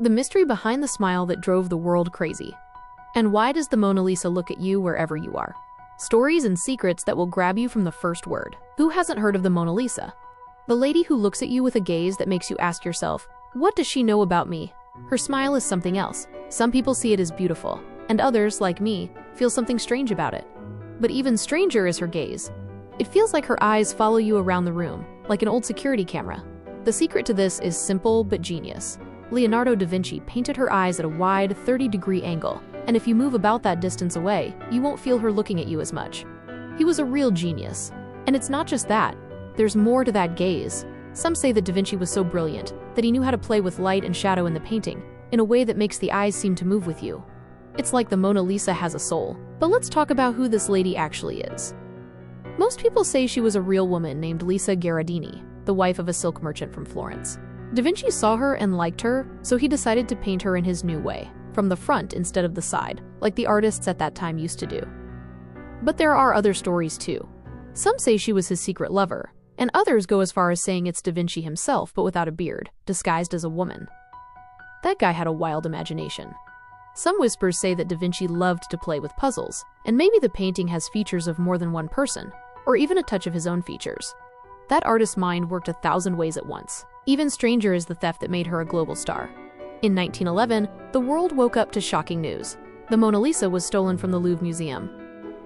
The mystery behind the smile that drove the world crazy. And why does the Mona Lisa look at you wherever you are? Stories and secrets that will grab you from the first word. Who hasn't heard of the Mona Lisa? The lady who looks at you with a gaze that makes you ask yourself, what does she know about me? Her smile is something else. Some people see it as beautiful, and others, like me, feel something strange about it. But even stranger is her gaze. It feels like her eyes follow you around the room, like an old security camera. The secret to this is simple but genius. Leonardo da Vinci painted her eyes at a wide 30-degree angle, and if you move about that distance away, you won't feel her looking at you as much. He was a real genius. And it's not just that. There's more to that gaze. Some say that da Vinci was so brilliant that he knew how to play with light and shadow in the painting, in a way that makes the eyes seem to move with you. It's like the Mona Lisa has a soul. But let's talk about who this lady actually is. Most people say she was a real woman named Lisa Gherardini, the wife of a silk merchant from Florence. Da Vinci saw her and liked her, so he decided to paint her in his new way, from the front instead of the side, like the artists at that time used to do. But there are other stories too. Some say she was his secret lover, and others go as far as saying it's da Vinci himself but without a beard, disguised as a woman. That guy had a wild imagination. Some whispers say that da Vinci loved to play with puzzles, and maybe the painting has features of more than one person, or even a touch of his own features. That artist's mind worked 1,000 ways at once. Even stranger is the theft that made her a global star. In 1911, the world woke up to shocking news. The Mona Lisa was stolen from the Louvre Museum.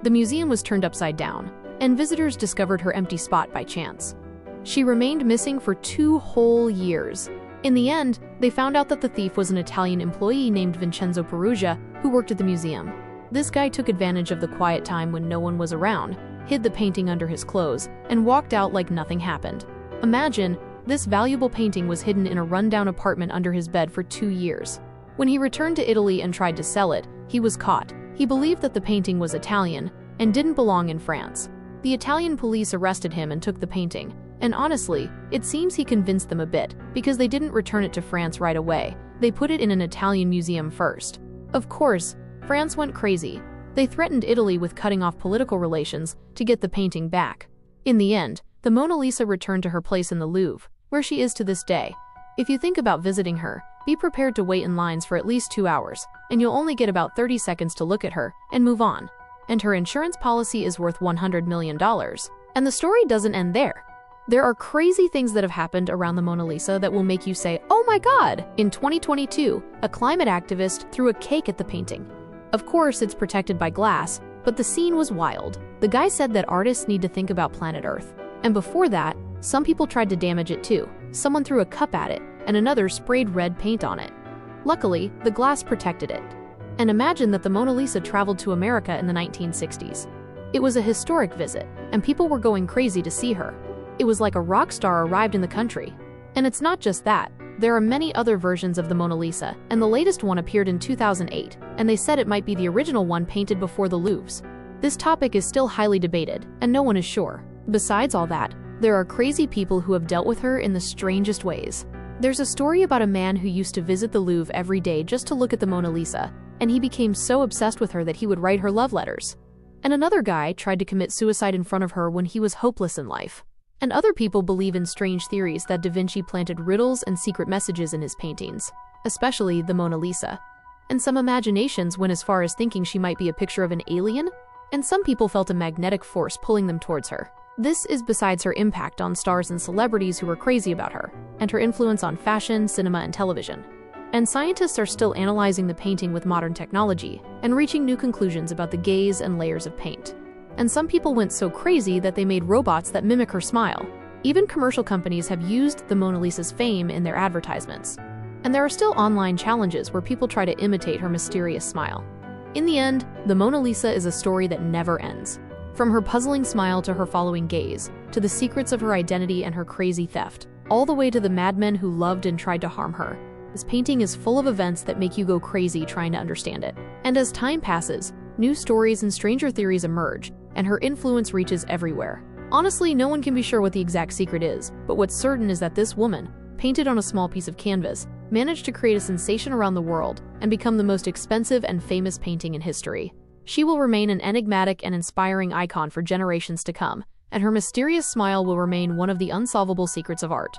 The museum was turned upside down, and visitors discovered her empty spot by chance. She remained missing for 2 whole years. In the end, they found out that the thief was an Italian employee named Vincenzo Peruggia who worked at the museum. This guy took advantage of the quiet time when no one was around, hid the painting under his clothes, and walked out like nothing happened. Imagine, this valuable painting was hidden in a rundown apartment under his bed for 2 years. When he returned to Italy and tried to sell it, he was caught. He believed that the painting was Italian and didn't belong in France. The Italian police arrested him and took the painting. And honestly, it seems he convinced them a bit, because they didn't return it to France right away. They put it in an Italian museum first. Of course, France went crazy. They threatened Italy with cutting off political relations to get the painting back. In the end, the Mona Lisa returned to her place in the Louvre, where she is to this day. If you think about visiting her, be prepared to wait in lines for at least 2 hours, and you'll only get about 30 seconds to look at her and move on. And her insurance policy is worth $100 million. And the story doesn't end there. There are crazy things that have happened around the Mona Lisa that will make you say, oh my God! In 2022, a climate activist threw a cake at the painting. Of course, it's protected by glass, but the scene was wild. The guy said that artists need to think about planet Earth. And before that, some people tried to damage it too. Someone threw a cup at it, and another sprayed red paint on it. Luckily, the glass protected it. And imagine that the Mona Lisa traveled to America in the 1960s. It was a historic visit, and people were going crazy to see her. It was like a rock star arrived in the country. And it's not just that. There are many other versions of the Mona Lisa, and the latest one appeared in 2008, and they said it might be the original one painted before the Louvre's. This topic is still highly debated, and no one is sure. Besides all that, there are crazy people who have dealt with her in the strangest ways. There's a story about a man who used to visit the Louvre every day just to look at the Mona Lisa, and he became so obsessed with her that he would write her love letters. And another guy tried to commit suicide in front of her when he was hopeless in life. And other people believe in strange theories that da Vinci planted riddles and secret messages in his paintings, especially the Mona Lisa. And some imaginations went as far as thinking she might be a picture of an alien, and some people felt a magnetic force pulling them towards her. This is besides her impact on stars and celebrities who were crazy about her, and her influence on fashion, cinema, and television. And scientists are still analyzing the painting with modern technology and reaching new conclusions about the gaze and layers of paint. And some people went so crazy that they made robots that mimic her smile. Even commercial companies have used the Mona Lisa's fame in their advertisements. And there are still online challenges where people try to imitate her mysterious smile. In the end, the Mona Lisa is a story that never ends. From her puzzling smile to her following gaze, to the secrets of her identity and her crazy theft, all the way to the madmen who loved and tried to harm her. This painting is full of events that make you go crazy trying to understand it. And as time passes, new stories and stranger theories emerge, and her influence reaches everywhere. Honestly, no one can be sure what the exact secret is, but what's certain is that this woman, painted on a small piece of canvas, managed to create a sensation around the world and become the most expensive and famous painting in history. She will remain an enigmatic and inspiring icon for generations to come, and her mysterious smile will remain one of the unsolvable secrets of art.